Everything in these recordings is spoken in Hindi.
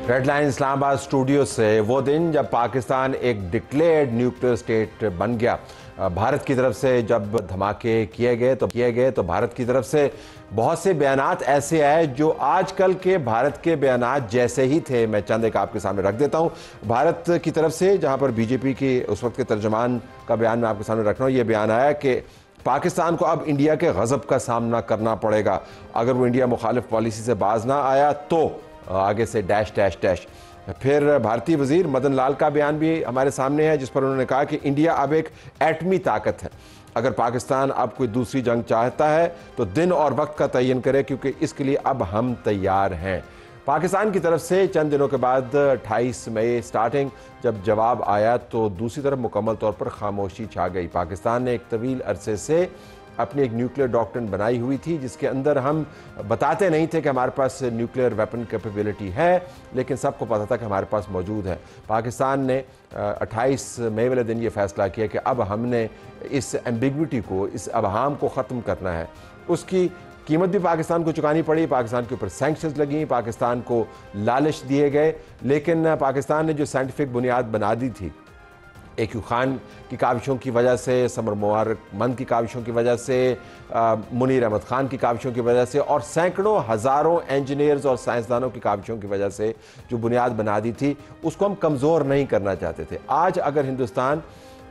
रेड लाइन इस्लामाबाद स्टूडियो से वो दिन जब पाकिस्तान एक डिक्लेयर्ड न्यूक्लियर स्टेट बन गया। भारत की तरफ से जब धमाके किए गए तो भारत की तरफ से बहुत से बयानात ऐसे आए जो आजकल के भारत के बयानात जैसे ही थे। मैं चंद एक आपके सामने रख देता हूं। भारत की तरफ से जहां पर बीजेपी के उस वक्त के तर्जुमान का बयान मैं आपके सामने रख रहा हूं, यह बयान आया कि पाकिस्तान को अब इंडिया के गजब का सामना करना पड़ेगा। अगर वो इंडिया मुखालिफ पॉलिसी से बाज ना आया तो आगे से डैश डैश डैश। फिर भारतीय वजीर मदन लाल का बयान भी हमारे सामने है, जिस पर उन्होंने कहा कि इंडिया अब एक एटमी ताकत है। अगर पाकिस्तान अब कोई दूसरी जंग चाहता है तो दिन और वक्त का तयन करे, क्योंकि इसके लिए अब हम तैयार हैं। पाकिस्तान की तरफ से चंद दिनों के बाद 28 मई स्टार्टिंग जब जवाब आया तो दूसरी तरफ मुकम्मल तौर पर खामोशी छा गई। पाकिस्तान ने एक तवील अरसे से अपनी एक न्यूक्लियर डॉक्ट्रिन बनाई हुई थी, जिसके अंदर हम बताते नहीं थे कि हमारे पास न्यूक्लियर वेपन कैपेबिलिटी है, लेकिन सबको पता था कि हमारे पास मौजूद है। पाकिस्तान ने 28 मई वाले दिन ये फैसला किया कि अब हमने इस एम्बिग्विटी को, इस अबहाम को ख़त्म करना है। उसकी कीमत भी पाकिस्तान को चुकानी पड़ी। पाकिस्तान के ऊपर सैंक्शंस लगी, पाकिस्तान को लालच दिए गए, लेकिन पाकिस्तान ने जो साइंटिफिक बुनियाद बना दी थी AQ खान की काविशों की वजह से, समर मुबारक मंद की काविशों की वजह से, मुनीर अहमद खान की काविशों की वजह से और सैकड़ों हज़ारों इंजीनियर्स और साइंसदानों की काविशों की वजह से जो बुनियाद बना दी थी, उसको हम कमज़ोर नहीं करना चाहते थे। आज अगर हिंदुस्तान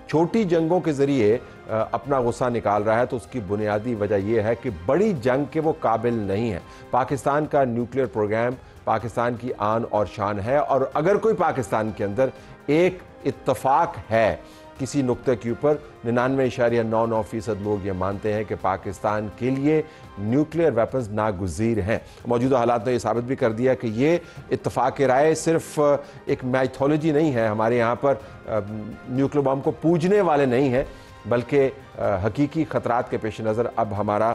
छोटी जंगों के ज़रिए अपना गुस्सा निकाल रहा है तो उसकी बुनियादी वजह यह है कि बड़ी जंग के वो काबिल नहीं है। पाकिस्तान का न्यूक्लियर प्रोग्राम पाकिस्तान की आन और शान है, और अगर कोई पाकिस्तान के अंदर एक इत्तफाक है किसी नुक्ते के ऊपर, 99.99% लोग ये मानते हैं कि पाकिस्तान के लिए न्यूक्लियर वेपन्स नागुज़ीर हैं। मौजूदा हालात ने यह साबित भी कर दिया कि ये इत्तफाक राय सिर्फ एक मैथोलॉजी नहीं है। हमारे यहाँ पर न्यूक्लियर बम को पूजने वाले नहीं हैं, बल्कि हकीकी ख़तरात के पेश नज़र अब हमारा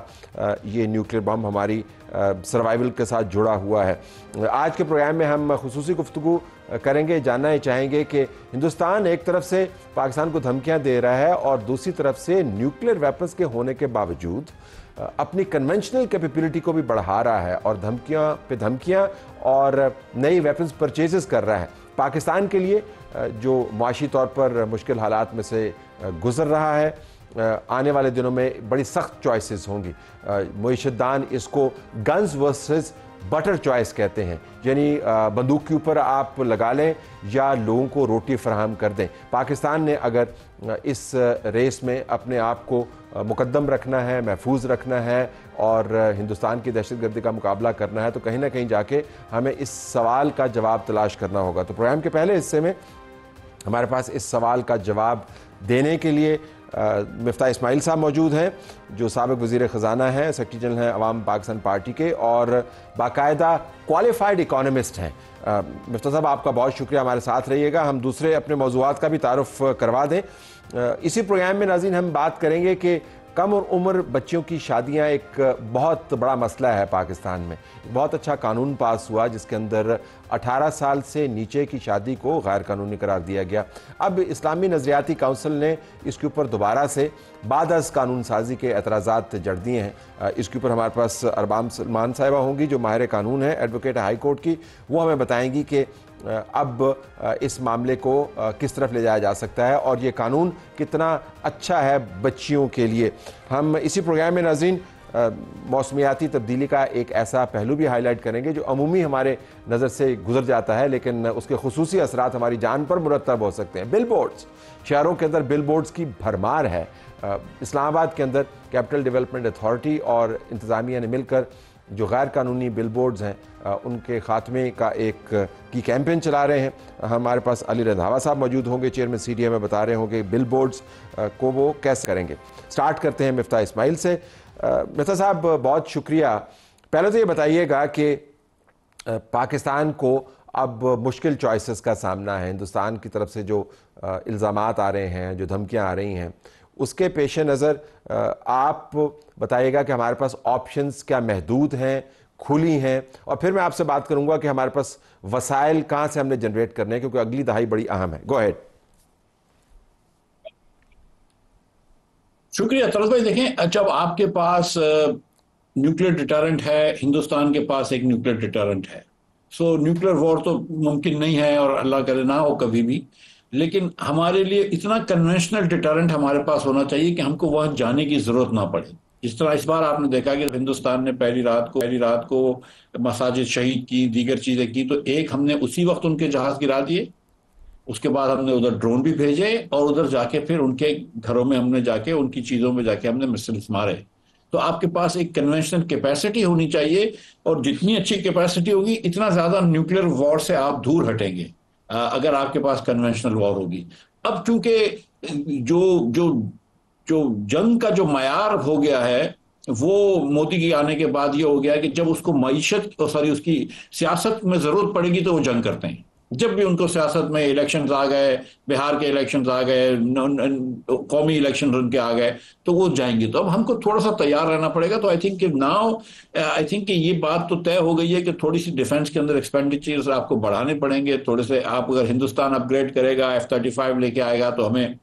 ये न्यूक्लियर बम हमारी सर्वाइवल के साथ जुड़ा हुआ है। आज के प्रोग्राम में हम खुसूसी गुफ्तगू करेंगे, जानना ही चाहेंगे कि हिंदुस्तान एक तरफ से पाकिस्तान को धमकियां दे रहा है और दूसरी तरफ से न्यूक्लियर वेपन्स के होने के बावजूद अपनी कन्वेंशनल कैपेबिलिटी को भी बढ़ा रहा है और धमकियां पे धमकियां और नई वेपन्स परचेजेस कर रहा है। पाकिस्तान के लिए जो माशी तौर पर मुश्किल हालात में से गुजर रहा है, आने वाले दिनों में बड़ी सख्त चॉइसेस होंगी। मुईशदान इसको गन्स वर्सेस बटर चॉइस कहते हैं, यानी बंदूक के ऊपर आप लगा लें या लोगों को रोटी फराहम कर दें। पाकिस्तान ने अगर इस रेस में अपने आप को मुकद्दम रखना है, महफूज रखना है और हिंदुस्तान की दहशतगर्दी का मुकाबला करना है, तो कहीं ना कहीं जाके हमें इस सवाल का जवाब तलाश करना होगा। तो प्रोग्राम के पहले हिस्से में हमारे पास इस सवाल का जवाब देने के लिए मिफ्ता इस्माइल साहब मौजूद हैं, जो साबिक वज़ीर ख़जाना हैं, सेक्रेटरी जनरल हैं अवाम पाकिस्तान पार्टी के और बाकायदा क्वालिफाइड इकोनॉमिस्ट हैं। मिफ्ता साहब, आपका बहुत शुक्रिया, हमारे साथ रहिएगा। हम दूसरे अपने मौज़ूआत का भी तारुफ करवा दें। इसी प्रोग्राम में नाज़रीन हम बात करेंगे कि कम उम्र बच्चियों की शादियां एक बहुत बड़ा मसला है पाकिस्तान में। बहुत अच्छा कानून पास हुआ जिसके अंदर 18 साल से नीचे की शादी को गैर कानूनी करार दिया गया। अब इस्लामी नज़रियाती काउंसिल ने इसके ऊपर दोबारा से बाद अज़ कानून साजी के एतराज़ात जड़ दिए हैं। इसके ऊपर हमारे पास अरबाम सलमान साहिबा होंगी, जो माहिर कानून है, एडवोकेट हाई कोर्ट की। वो हमें बताएंगी कि अब इस मामले को किस तरफ ले जाया जा सकता है और ये कानून कितना अच्छा है बच्चियों के लिए। हम इसी प्रोग्राम में नाज़रीन मौसमियाती तब्दीली का एक ऐसा पहलू भी हाईलाइट करेंगे जो अमूमी हमारे नज़र से गुजर जाता है, लेकिन उसके खुसूसी असरात हमारी जान पर मुरतब हो सकते हैं। बिल बोर्ड्स, शहरों के अंदर बिल बोर्ड्स की भरमार है। इस्लामाबाद के अंदर कैपिटल डेवलपमेंट अथॉरिटी और इंतज़ामिया ने मिलकर जो गैर कानूनी बिल बोर्ड्स हैं उनके ख़ात्मे का एक की कैंपेन चला रहे हैं। हमारे पास अली रंधावा साहब मौजूद होंगे, चेयरमैन CDA में, बता रहे होंगे बिल बोर्ड्स को वो कैसे करेंगे। स्टार्ट करते हैं मिफ्ता इस्माइल से। मिफ्ता साहब, बहुत शुक्रिया। पहले तो ये बताइएगा कि पाकिस्तान को अब मुश्किल चॉइसेस का सामना है। हिंदुस्तान की तरफ से जो इल्ज़ामात आ रहे हैं, जो धमकियाँ आ रही हैं, उसके पेश नज़र आप बताइएगा कि हमारे पास ऑप्शंस क्या महदूद हैं, खुली हैं, और फिर मैं आपसे बात करूंगा कि हमारे पास वसाइल कहां से हमने जनरेट करने हैं, क्योंकि अगली दहाई बड़ी अहम है। Go ahead. शुक्रिया तरस भाई। देखें, जब आपके पास न्यूक्लियर डिटरेंट है, हिंदुस्तान के पास एक न्यूक्लियर डिटरेंट है, सो न्यूक्लियर वॉर तो मुमकिन नहीं है और अल्लाह करे ना हो कभी भी। लेकिन हमारे लिए इतना कन्वेंशनल डिटरेंट हमारे पास होना चाहिए कि हमको वहां जाने की जरूरत ना पड़े। जिस तरह इस बार आपने देखा कि हिंदुस्तान ने पहली रात को मसाजिद शहीद की, दीगर चीजें की, तो एक हमने उसी वक्त उनके जहाज गिरा दिए। उसके बाद हमने उधर ड्रोन भी भेजे और उधर जाके फिर उनके घरों में हमने जाके उनकी चीजों में जाके हमने मिसाइल्स मारे। तो आपके पास एक कन्वेंशनल कैपेसिटी होनी चाहिए, और जितनी अच्छी कैपेसिटी होगी इतना ज्यादा न्यूक्लियर वॉर से आप दूर हटेंगे अगर आपके पास कन्वेंशनल वॉर होगी। अब चूंकि जो जो जो जंग का जो मयार हो गया है वो मोदी के आने के बाद ये हो गया कि जब उसको मईशत सॉरी उसकी सियासत में जरूरत पड़ेगी तो वो जंग करते हैं। जब भी उनको सियासत में इलेक्शंस आ गए, बिहार के इलेक्शंस आ गए, कौमी इलेक्शन उनके आ गए, तो वो जाएंगे। तो अब हमको थोड़ा सा तैयार रहना पड़ेगा। तो आई थिंक कि नाउ आई थिंक कि ये बात तो तय हो गई है कि थोड़ी सी डिफेंस के अंदर एक्सपेंडिचर्स आपको बढ़ाने पड़ेंगे थोड़े से। आप अगर हिंदुस्तान अपग्रेड करेगा, F-35 लेके आएगा, तो हमें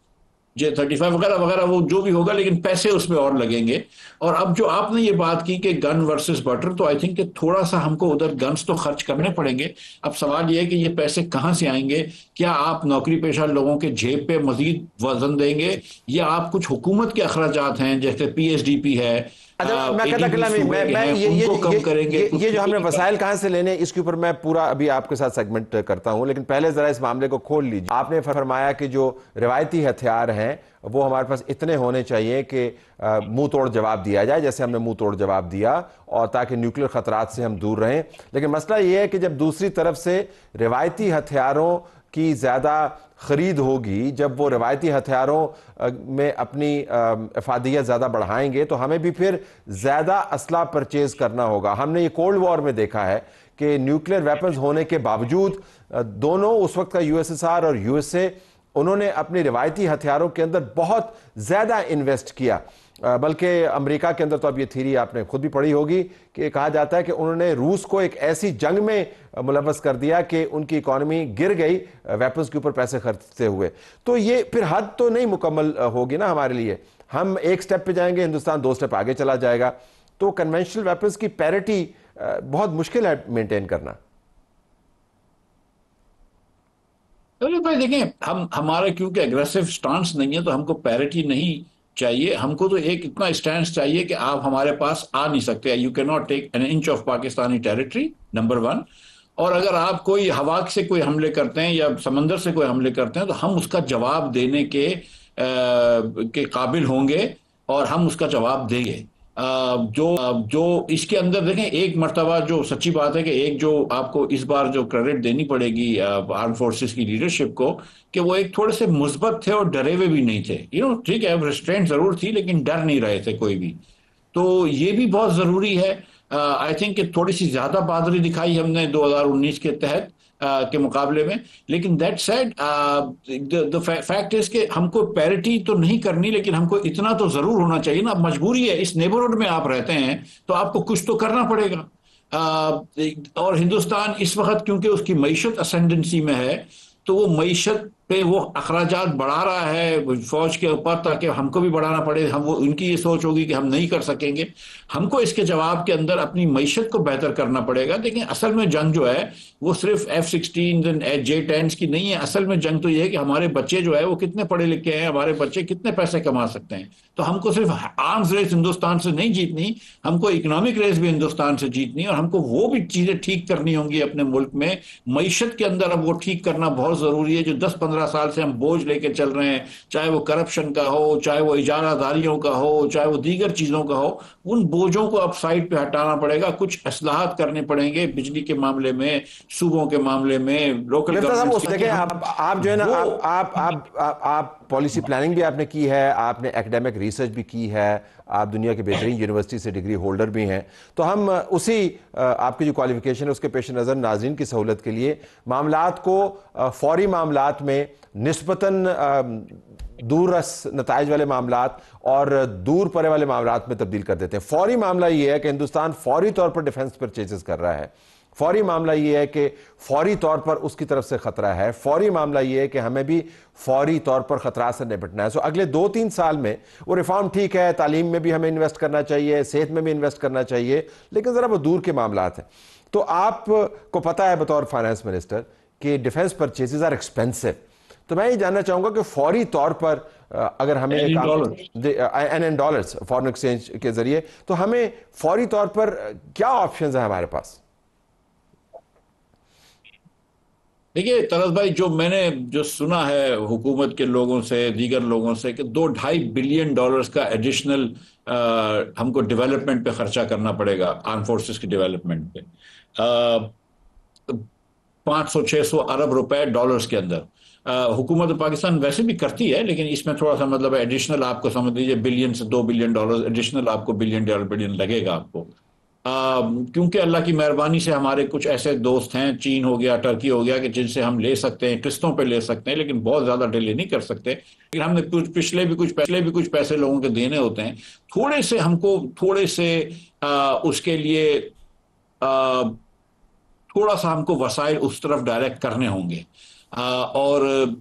J-35 वगैरह वगैरह वो जो भी होगा, लेकिन पैसे उसमें और लगेंगे। और अब जो आपने ये बात की कि गन वर्सेस बटर, तो आई थिंक कि थोड़ा सा हमको उधर गन्स तो खर्च करने पड़ेंगे। अब सवाल ये है कि ये पैसे कहाँ से आएंगे? क्या आप नौकरी पेशा लोगों के जेब पे मजीद वजन देंगे, या आप कुछ हुकूमत के अखराजात हैं जैसे PSDP है, अच्छा, मैं कहता कलामी मैं ये जो हमने वसाइल कहां से लेने, इसके ऊपर मैं पूरा अभी आपके साथ सेगमेंट करता हूं, लेकिन पहले जरा इस मामले को खोल लीजिए। आपने फरमाया कि जो रिवायती हथियार हैं वो हमारे पास इतने होने चाहिए कि मुंह तोड़ जवाब दिया जाए, जैसे हमने मुंह तोड़ जवाब दिया, और ताकि न्यूक्लियर खतरात से हम दूर रहें। लेकिन मसला ये है कि जब दूसरी तरफ से रिवायती हथियारों की ज़्यादा ख़रीद होगी, जब वो रिवायती हथियारों में अपनी अफादियत ज़्यादा बढ़ाएंगे, तो हमें भी फिर ज़्यादा असला परचेज़ करना होगा। हमने ये कोल्ड वॉर में देखा है कि न्यूक्लियर वेपन्स होने के बावजूद दोनों, उस वक्त का USSR और USA, उन्होंने अपनी रिवायती हथियारों के अंदर बहुत ज़्यादा इन्वेस्ट किया। बल्कि अमेरिका के अंदर तो अब ये थीरी आपने खुद भी पढ़ी होगी कि कहा जाता है कि उन्होंने रूस को एक ऐसी जंग में मुलव्वस कर दिया कि उनकी इकॉनमी गिर गई वेपन्स के ऊपर पैसे खर्चते हुए। तो ये फिर हद तो नहीं मुकम्मल होगी ना हमारे लिए। हम एक स्टेप पे जाएंगे, हिंदुस्तान 2 स्टेप आगे चला जाएगा। तो कन्वेंशनल वेपन्स की पैरिटी बहुत मुश्किल है मेंटेन करना। चलो भाई देखें, हमारा क्योंकि एग्रेसिव स्टांस नहीं है, तो हमको पैरिटी नहीं चाहिए। हमको तो एक इतना स्टैंस चाहिए कि आप हमारे पास आ नहीं सकते। You can not take an inch of Pakistani territory, number 1। और अगर आप कोई हवा से कोई हमले करते हैं या समंदर से कोई हमले करते हैं, तो हम उसका जवाब देने के काबिल होंगे, और हम उसका जवाब देंगे। जो इसके अंदर देखें, एक मर्तबा जो सच्ची बात है कि एक जो आपको इस बार जो क्रेडिट देनी पड़ेगी आर्म फोर्सेस की लीडरशिप को, कि वो एक थोड़े से मुस्बत थे और डरे हुए भी नहीं थे। ठीक है, रिस्ट्रेंट जरूर थी, लेकिन डर नहीं रहे थे कोई भी। तो ये भी बहुत जरूरी है। आई थिंक कि थोड़ी सी ज्यादा बहादुरी दिखाई हमने 2019 के तहत के मुकाबले में। लेकिन that said, the fact is कि हमको पैरिटी तो नहीं करनी, लेकिन हमको इतना तो जरूर होना चाहिए ना। मजबूरी है, इस नेबरहुड में आप रहते हैं तो आपको कुछ तो करना पड़ेगा। और हिंदुस्तान इस वक्त क्योंकि उसकी मईशत असेंडेंसी में है, तो वो मईशत पे वो अखराजात बढ़ा रहा है फौज के ऊपर, ताकि हमको भी बढ़ाना पड़े। हम वो उनकी ये सोच होगी कि हम नहीं कर सकेंगे। हमको इसके जवाब के अंदर अपनी मईशत को बेहतर करना पड़ेगा। लेकिन असल में जंग जो है वो सिर्फ F-16 J-10 की नहीं है। असल में जंग तो ये है कि हमारे बच्चे जो है वो कितने पढ़े लिखे हैं, हमारे बच्चे कितने पैसे कमा सकते हैं। तो हमको सिर्फ आर्म्स रेस हिंदुस्तान से नहीं जीतनी, हमको इकोनॉमिक रेस भी हिंदुस्तान से जीतनी, और हमको वो भी चीजें ठीक करनी होंगी अपने मुल्क में। मईशत के अंदर अब वो ठीक करना बहुत जरूरी है। जो 10-15 साल से हम बोझ लेके चल रहे हैं, चाहे वो करप्शन का हो, चाहे वो इजारादारियों का हो, चाहे वो दीगर चीजों का हो, उन बोझों को अब साइड पे हटाना पड़ेगा। कुछ असलाहत करने पड़ेंगे बिजली के मामले में, सूबों के मामले में, लोकल गवर्नमेंट। देखिए, आप जो है ना, आप पॉलिसी प्लानिंग भी आपने की है, आपने एकेडमिक रिसर्च भी की है, आप दुनिया के बेहतरीन यूनिवर्सिटी से डिग्री होल्डर भी हैं। तो हम उसी आपकी जो क्वालिफिकेशन है उसके पेश नज़र नाज़रीन की सहूलत के लिए मामलात को फौरी मामलात में निस्बतन दूररस नताइज वाले मामलात और दूर परे वाले मामलात में तब्दील कर देते हैं। फौरी मामला ये है कि हिंदुस्तान फौरी तौर पर डिफेंस परचेजेस कर रहा है। फौरी मामला ये है कि फौरी तौर पर उसकी तरफ से खतरा है। फौरी मामला ये है कि हमें भी फौरी तौर पर खतरा से निपटना है। सो अगले 2-3 साल में वो रिफॉर्म ठीक है, तालीम में भी हमें इन्वेस्ट करना चाहिए, सेहत में भी इन्वेस्ट करना चाहिए, लेकिन ज़रा वो दूर के मामलात हैं। तो आपको पता है बतौर फाइनेंस मिनिस्टर कि डिफेंस परचेजेस आर एक्सपेंसिव, तो मैं ये जानना चाहूंगा कि फौरी तौर पर अगर हमें एंड ये इन काम dollar and in dollars foreign exchange के जरिए, तो हमें फौरी तौर पर क्या ऑप्शंस हैं हमारे पास? देखिए तरस भाई, जो मैंने जो सुना है हुकूमत के लोगों से, दीगर लोगों से, कि 2-2.5 बिलियन डॉलर्स का एडिशनल हमको डेवलपमेंट पे खर्चा करना पड़ेगा, आर्म फोर्सेस की डेवलपमेंट पे, 500-600 अरब रुपए डॉलर्स के अंदर। हुकूमत पाकिस्तान वैसे भी करती है, लेकिन इसमें थोड़ा सा मतलब एडिशनल आपको समझ लीजिए, बिलियन से 2 बिलियन डॉलर एडिशनल आपको बिलियन लगेगा आपको। क्योंकि अल्लाह की मेहरबानी से हमारे कुछ ऐसे दोस्त हैं, चीन हो गया, टर्की हो गया, कि जिनसे हम ले सकते हैं, किस्तों पे ले सकते हैं, लेकिन बहुत ज्यादा डिले नहीं कर सकते। लेकिन हमने कुछ पिछले भी कुछ पैसे लोगों के देने होते हैं। थोड़े से हमको थोड़े से उसके लिए थोड़ा सा हमको वसाइल उस तरफ डायरेक्ट करने होंगे। और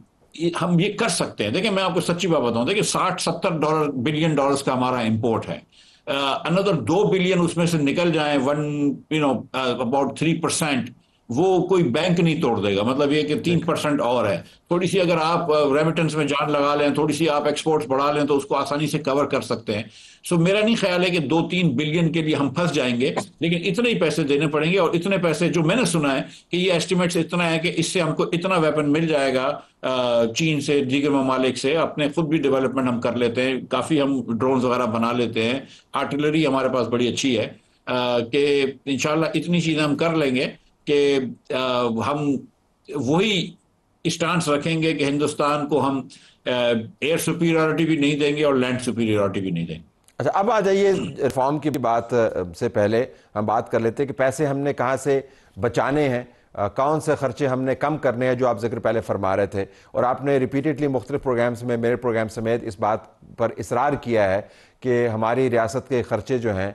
हम ये कर सकते हैं। देखिए मैं आपको सच्ची बात बताऊं, देखिए 60-70 बिलियन डॉलर्स का हमारा इंपोर्ट है। अनदर 2 बिलियन उसमें से निकल जाए, वन अबाउट 3%, वो कोई बैंक नहीं तोड़ देगा। मतलब ये कि 3% और है, थोड़ी सी अगर आप रेमिटेंस में जान लगा लें, थोड़ी सी आप एक्सपोर्ट्स बढ़ा लें, तो उसको आसानी से कवर कर सकते हैं। सो मेरा नहीं ख्याल है कि 2-3 बिलियन के लिए हम फंस जाएंगे, लेकिन इतने ही पैसे देने पड़ेंगे। और इतने पैसे जो मैंने सुना है कि ये एस्टिमेट्स इतना है कि इससे हमको इतना वेपन मिल जाएगा चीन से, दीगर ममालिक से। अपने खुद भी डेवलपमेंट हम कर लेते हैं, काफ़ी हम ड्रोन वगैरह बना लेते हैं, आर्टिलरी हमारे पास बड़ी अच्छी है, कि इंशाल्लाह इतनी चीज़ें हम कर लेंगे कि हम वही स्टांस रखेंगे कि हिंदुस्तान को हम एयर सुपीरियरिटी भी नहीं देंगे और लैंड सुपीरियरिटी भी नहीं देंगे। अच्छा, अब आ जाइए रिफॉर्म की बात से पहले हम बात कर लेते हैं कि पैसे हमने कहाँ से बचाने हैं, कौन से खर्चे हमने कम करने हैं, जो आप जिक्र पहले फरमा रहे थे। और आपने रिपीटेडली मुख्तलिफ प्रोग्राम्स में, मेरे प्रोग्राम समेत, इस बात पर इसरार किया है कि हमारी रियासत के खर्चे जो हैं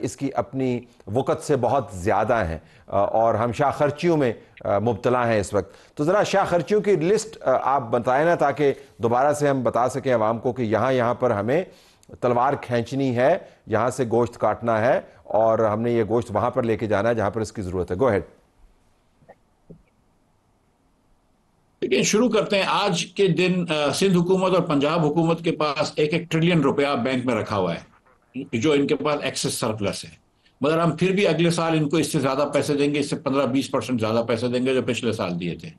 इसकी अपनी वक़्त से बहुत ज़्यादा हैं और हम शाह खर्चियों में मुब्तला हैं इस वक्त। तो ज़रा शाह खर्चियों की लिस्ट आप बताएं ना, ताकि दोबारा से हम बता सकें आवाम को कि यहाँ पर हमें तलवार खींचनी है, यहाँ से गोश्त काटना है और हमने ये गोश्त वहाँ पर लेके जाना है जहाँ पर इसकी ज़रूरत है। Go ahead. देखिए शुरू करते हैं। आज के दिन सिंध हुकूमत और पंजाब हुकूमत के पास 1-1 ट्रिलियन रुपया बैंक में रखा हुआ है, जो इनके पास एक्सेस सरप्लस है। मगर हम फिर भी अगले साल इनको इससे ज्यादा पैसे देंगे, इससे 15-20% ज्यादा पैसे देंगे जो पिछले साल दिए थे।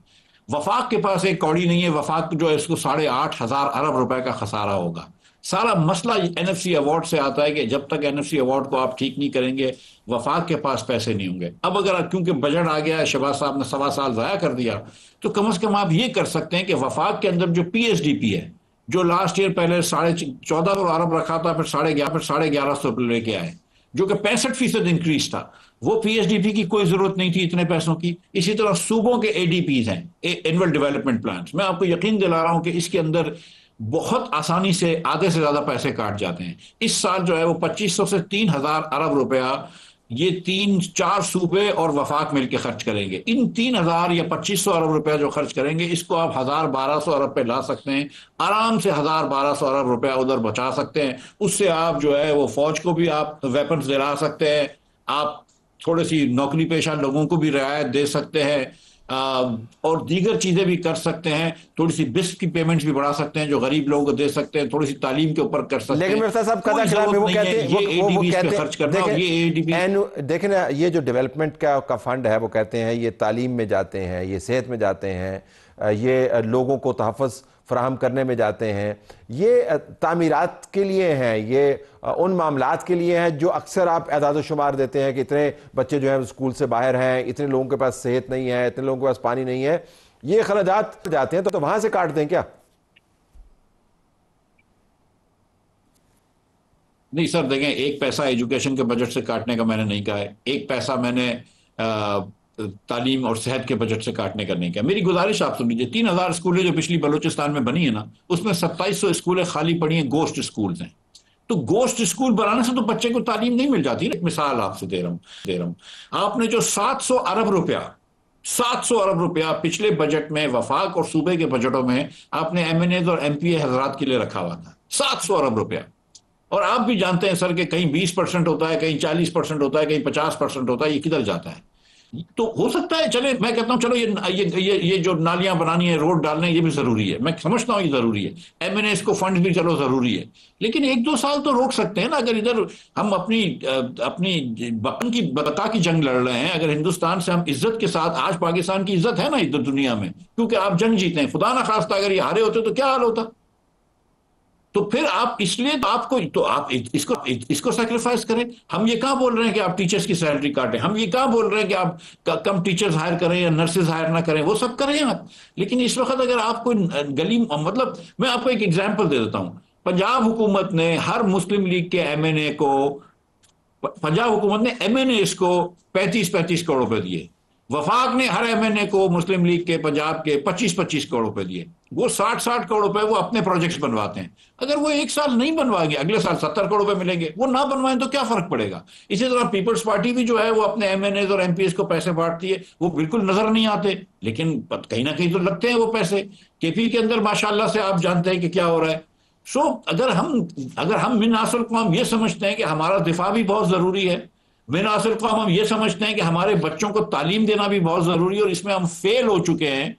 वफाक के पास एक कौड़ी नहीं है। वफाक जो है इसको 8,500 अरब रुपए का खसारा होगा। सारा मसला एनएफसी अवार्ड से आता है कि जब तक एनएफसी अवार्ड को आप ठीक नहीं करेंगे, वफाक के पास पैसे नहीं होंगे। अब अगर क्योंकि बजट आ गया है, शहबाज साहब ने 1.25 साल ज़ाया कर दिया, तो कम से कम आप ये कर सकते हैं कि वफाक के अंदर जो पीएसडीपी है, जो लास्ट ईयर पहले 14,500 अरब रखा था, फिर 11,500 लेके आए, जो कि 65% इंक्रीज था, वो पीएसडीपी की कोई जरूरत नहीं थी इतने पैसों की। इसी तरह सूबों के एडीपीज हैं, एनुअल डेवलपमेंट प्लान, मैं आपको यकीन दिला रहा हूं कि इसके अंदर बहुत आसानी से आधे से ज्यादा पैसे काट जाते हैं। इस साल जो है वो 2,500 से 3,000 अरब रुपया ये 3-4 सूबे और वफाक मिलकर खर्च करेंगे। इन 3,000 या 2,500 अरब रुपया जो खर्च करेंगे, इसको आप 1,000-1,200 अरब पे ला सकते हैं। आराम से 1,000-1,200 अरब रुपया उधर बचा सकते हैं। उससे आप जो है वो फौज को भी आप वेपन्स दिला सकते हैं, आप थोड़ी सी नौकरी पेशा लोगों को भी रियायत दे सकते हैं, और दीगर चीजें भी कर सकते हैं। थोड़ी सी बिस्क की पेमेंट्स भी बढ़ा सकते हैं जो गरीब लोगों को दे सकते हैं, थोड़ी सी तालीम के ऊपर कर सकते लेकिन हैं। मिर्जा साहब कदा खिलाफ में वो कहते हैं, वो कहते हैं, खर्च करना, ये एडीबी देखें ना, ये जो डेवलपमेंट का फंड है, वो कहते हैं ये तालीम में जाते हैं, ये सेहत में जाते हैं, ये लोगों को तहफ़्फ़ुज़ फराहम करने में जाते हैं, ये तामीरात के लिए हैं, ये उन मामलात के लिए हैं जो अक्सर आप एदाद शुमार देते हैं कि इतने बच्चे जो हैं स्कूल से बाहर हैं, इतने लोगों के पास सेहत नहीं है, इतने लोगों के पास पानी नहीं है, ये खराजात जाते हैं तो वहां से काट दें क्या? नहीं सर, देखें, एक पैसा एजुकेशन के बजट से काटने का मैंने नहीं कहा है, एक पैसा मैंने तालीम और सेहत के बजट से काटने का नहीं कहा। मेरी गुजारिश आप सुन लीजिए, 3,000 स्कूलें जो पिछली बलूचिस्तान में बनी है ना, उसमें 2,700 स्कूलें खाली पड़ी हैं, गोश्त स्कूल हैं। तो गोश्त स्कूल बनाने से तो बच्चे को तालीम नहीं मिल जाती। एक मिसाल आपसे दे रहा हूं। आपने जो 700 अरब रुपया पिछले बजट में वफाक और सूबे के बजटों में आपने एमएनएज और एमपीए हजरात के लिए रखा हुआ था, 700 अरब रुपया। और आप भी जानते हैं सर कि कहीं 20% होता है, कहीं 40% होता है, कहीं 50% होता है, ये किधर जाता है? तो हो सकता है, चले मैं कहता हूं चलो ये जो नालियां बनानी है, रोड डालने, ये भी जरूरी है, मैं समझता हूं ये जरूरी है, एमएनएस को फंड भी चलो जरूरी है, लेकिन 1-2 साल तो रोक सकते हैं ना। अगर इधर हम अपनी वतन की बका की जंग लड़ रहे हैं, अगर हिंदुस्तान से हम इज्जत के साथ, आज पाकिस्तान की इज्जत है ना इधर दुनिया में, क्योंकि आप जंग जीते हैं, खुदा ना खास्ता अगर ये हारे होते तो क्या हाल होता। तो फिर आप इसलिए तो आपको तो आप इसको सेक्रीफाइस करें। हम ये कहां बोल रहे हैं कि आप टीचर्स की सैलरी काटें, हम ये कहां बोल रहे हैं कि आप कम टीचर्स हायर करें या नर्सेज हायर ना करें, वो सब करें आप। लेकिन इस वक्त अगर आप कोई गली, मतलब मैं आपको एक एग्जांपल दे देता हूं। पंजाब हुकूमत ने हर मुस्लिम लीग के एमएनए को, पंजाब हुकूमत ने एमएनएस को 35-35 करोड़ रुपए दिए। वफाक ने हर एमएनए को, मुस्लिम लीग के पंजाब के 25-25 करोड़ रुपए दिए। वो 60-60 करोड़ रुपए वो अपने प्रोजेक्ट्स बनवाते हैं। अगर वो एक साल नहीं बनवाएंगे, अगले साल 70 करोड़ रुपए मिलेंगे। वो ना बनवाएं तो क्या फर्क पड़ेगा। इसी तरह पीपल्स पार्टी भी जो है वो अपने एमएनए और एमपीएस को पैसे बांटती है। वो बिल्कुल नजर नहीं आते, लेकिन कहीं ना कहीं तो लगते हैं वो पैसे। केपी के अंदर माशाल्लाह से आप जानते हैं कि क्या हो रहा है। सो अगर हम मिन हासिल कौम ये समझते हैं कि हमारा दिफा भी बहुत जरूरी है, मिन हासिल कौम हम ये समझते हैं कि हमारे बच्चों को तालीम देना भी बहुत जरूरी है, और इसमें हम फेल हो चुके हैं।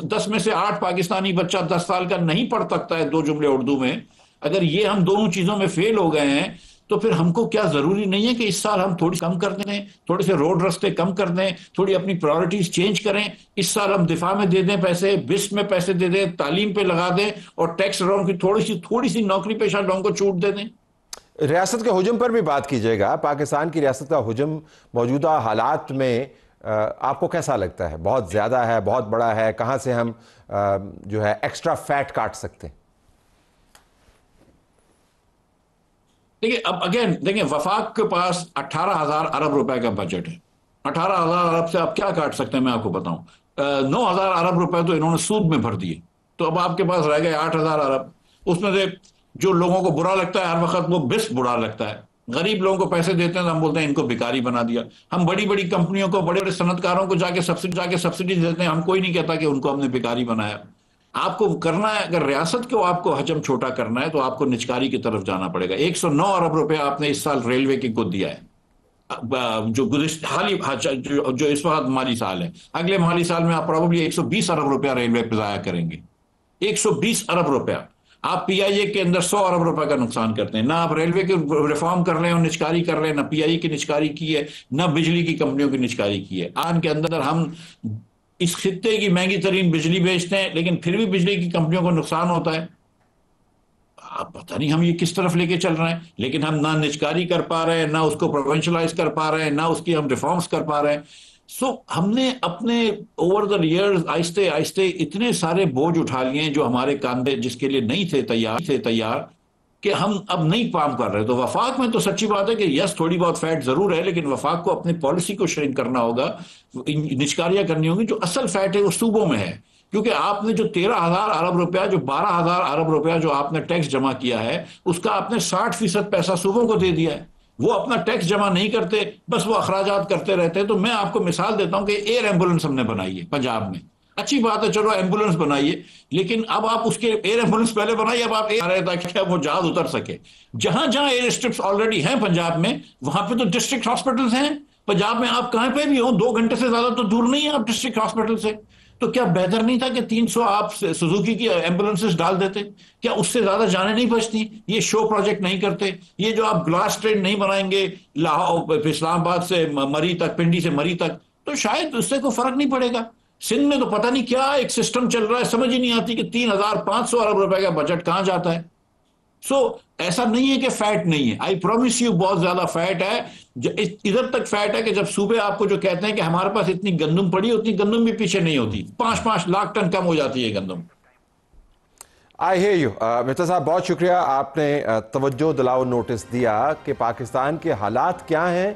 10 में से 8 पाकिस्तानी बच्चा 10 साल का नहीं पढ़ सकता है 2 जुमले उर्दू में। अगर ये हम दोनों चीजों में फेल हो गए हैं, तो फिर हमको क्या जरूरी नहीं है कि इस साल हम थोड़ी कम कर दें, थोड़े से रोड रास्ते कम कर दें, थोड़ी अपनी प्रायोरिटीज चेंज करें। इस साल हम दिफा में दे दें पैसे, बिस्क में पैसे दे दें, तालीम पे लगा दें, और टैक्स लोगों की थोड़ी सी नौकरी पेशा लोगों को छूट दे दें। रियासत के हुजूम पर भी बात कीजिएगा। पाकिस्तान की रियासत का हुजूम मौजूदा हालात में आपको कैसा लगता है? बहुत ज़्यादा है, बहुत बड़ा है? कहाँ से हम जो है एक्स्ट्रा फैट काट सकते हैं? देखिए, अब अगेन देखिए, वफाक के पास 18,000 अरब रुपए का बजट है। 18,000 अरब से आप क्या काट सकते हैं, मैं आपको बताऊं। 9,000 अरब रुपए तो इन्होंने सूद में भर दिए, तो अब आपके पास रह गए 8,000 अरब। उसमें से जो लोगों को बुरा लगता है हर वक्त, वो बिस्क बुरा लगता है। गरीब लोगों को पैसे देते हैं तो हम बोलते हैं इनको भिखारी बना दिया। हम बड़ी बड़ी कंपनियों को, बड़े बड़े सनतकारों को जाके सब्सिडी देते हैं। हम कोई नहीं कहता कि उनको हमने भिखारी बनाया। आपको करना है, अगर रियासत को आपको हजम छोटा करना है, तो आपको निचकारी की तरफ जाना पड़ेगा। 109 अरब रुपए आपने इस साल रेलवे की को दिया है, जो इस वक्त माली साल है। अगले माली साल में आप प्रोबेबली 120 अरब रुपया रेलवे पे जाया करेंगे। 120 अरब रुपया। आप पीआईए के अंदर 100 अरब रुपए का नुकसान करते हैं। ना आप रेलवे के रिफॉर्म कर रहे हैं और निचकारी कर रहे हैं, ना पीआईए की निचकारी की है, ना बिजली की कंपनियों की निचकारी की है। आन के अंदर हम इस खित्ते की महंगी तरीन बिजली बेचते हैं, लेकिन फिर भी बिजली की कंपनियों को नुकसान होता है। आप पता नहीं हम ये किस तरफ लेके चल रहे हैं। लेकिन हम ना निचकारी कर पा रहे हैं, ना उसको प्रोवेंशलाइज कर पा रहे हैं, ना उसकी हम रिफॉर्म्स कर पा रहे हैं। हमने अपने ओवर द इयर्स आहिस्ते आहिस्ते इतने सारे बोझ उठा लिए जो हमारे कांधे जिसके लिए नहीं थे तैयार, कि हम अब नहीं काम कर रहे। तो वफाक में तो सच्ची बात है कि यस, थोड़ी बहुत फैट जरूर है, लेकिन वफाक को अपनी पॉलिसी को श्रिंक करना होगा, निचकारियां करनी होगी। जो असल फैट है वो सूबों में है, क्योंकि आपने जो 13,000 अरब रुपया, जो 12,000 अरब रुपया जो आपने टैक्स जमा किया है, उसका आपने 60% पैसा सूबों को दे दिया है। वो अपना टैक्स जमा नहीं करते, बस वो अखराजात करते रहते हैं। तो मैं आपको मिसाल देता हूं कि एयर एम्बुलेंस हमने बनाई है पंजाब में। अच्छी बात है, चलो एम्बुलेंस बनाइए, लेकिन अब आप उसके एयर एम्बुलेंस पहले बनाइए। अब आप एयर ताकि वो जहाज उतर सके। जहां जहां एयर स्ट्रिप्स ऑलरेडी हैं पंजाब में, वहां पे तो डिस्ट्रिक्ट हॉस्पिटल्स हैं। पंजाब में आप कहां पे भी हो, 2 घंटे से ज्यादा तो दूर नहीं है आप डिस्ट्रिक्ट हॉस्पिटल से। तो क्या बेहतर नहीं था कि 300 आप सुजुकी की एम्बुलेंसेस डाल देते? क्या उससे ज्यादा जाने नहीं बचती? ये शो प्रोजेक्ट नहीं करते? ये जो आप ग्लास ट्रेन नहीं बनाएंगे लाहौर इस्लामाबाद से मरी तक, पिंडी से मरी तक, तो शायद उससे कोई फर्क नहीं पड़ेगा। सिंध में तो पता नहीं क्या एक सिस्टम चल रहा है, समझ ही नहीं आती कि 3,500 अरब रुपए का बजट कहां जाता है। ऐसा नहीं है कि फैट नहीं है, आई प्रॉमिस यू बहुत ज्यादा फैट है। इधर तक फैट है कि जब सूबे आपको जो कहते हैं कि हमारे पास इतनी गंदम पड़ी, उतनी गंदम भी पीछे नहीं होती। 5-5 लाख टन कम हो जाती है गंदम। आई हेयर यू मिर्जा साहब, बहुत शुक्रिया। आपने तवज्जो दिलाओ नोटिस दिया कि पाकिस्तान के हालात क्या हैं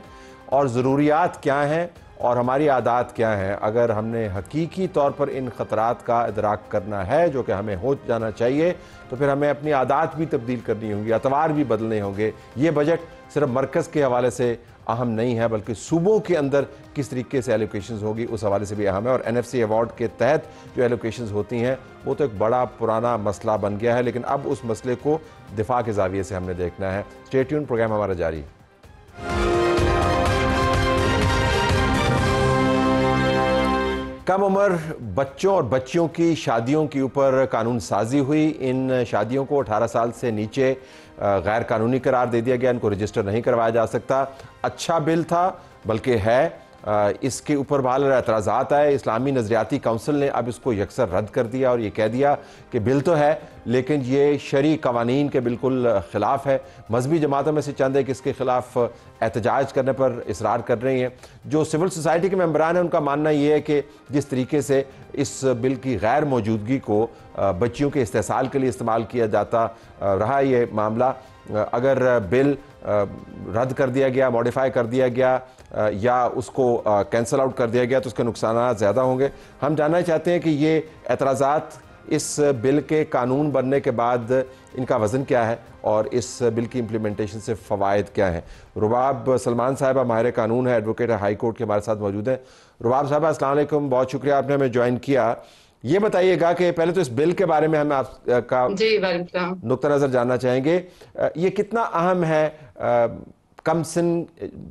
और ज़रूरियात क्या हैं और हमारी आदात क्या हैं। अगर हमने हकीकी तौर पर इन ख़तरात का इदराक करना है, जो कि हमें हो जाना चाहिए, तो फिर हमें अपनी आदात भी तब्दील करनी होंगी, अतवार भी बदलने होंगे। ये बजट सिर्फ मरकज़ के हवाले से अहम नहीं है, बल्कि सूबों के अंदर किस तरीके से एलोकेशंस होगी उस हवाले से भी अहम है। और NFC अवार्ड के तहत जो एलोकेशंस होती हैं वो तो एक बड़ा पुराना मसला बन गया है, लेकिन अब उस मसले को दिफा के ज़ाविये से हमने देखना है। स्टे ट्यून, प्रोग्राम हमारा जारी है। कम उम्र बच्चों और बच्चियों की शादियों के ऊपर कानून साजी हुई। इन शादियों को 18 साल से नीचे गैर कानूनी करार दे दिया गया, इनको रजिस्टर नहीं करवाया जा सकता। अच्छा बिल था, बल्कि है। इसके ऊपर बहरहाल एतराज़ात आए। इस्लामी नज़रियाती काउंसिल ने अब इसको यकसर रद्द कर दिया और ये कह दिया कि बिल तो है लेकिन ये शरई कवानीन के बिल्कुल ख़िलाफ़ है। मजहबी जमातों में से चंद एक इसके ख़िलाफ़ एहतजाज करने पर इसरार कर रही हैं। जो सिविल सोसाइटी के मेंबरान हैं उनका मानना ये है कि जिस तरीके से इस बिल की गैर मौजूदगी को बच्चियों के इस्तेसाल के लिए इस्तेमाल किया जाता रहा ये मामला, अगर बिल रद्द कर दिया गया, मॉडिफाई कर दिया गया या उसको कैंसल आउट कर दिया गया तो उसके नुकसान ज़्यादा होंगे। हम जानना चाहते हैं कि ये एतराज़ात इस बिल के कानून बनने के बाद इनका वज़न क्या है और इस बिल की इम्प्लीमेंटेशन से फ़वाइद क्या हैं। रुबाब सलमान साहबा माहिर कानून है, एडवोकेट है, हाई कोर्ट के हमारे साथ मौजूद हैं। रुबाब साहबा अस्सलाम वालेकुम, बहुत शुक्रिया आपने हमें ज्वाइन किया। ये बताइएगा कि पहले तो इस बिल के बारे में हम आपका नुक्ता नज़र जानना चाहेंगे। ये कितना अहम है कम सिन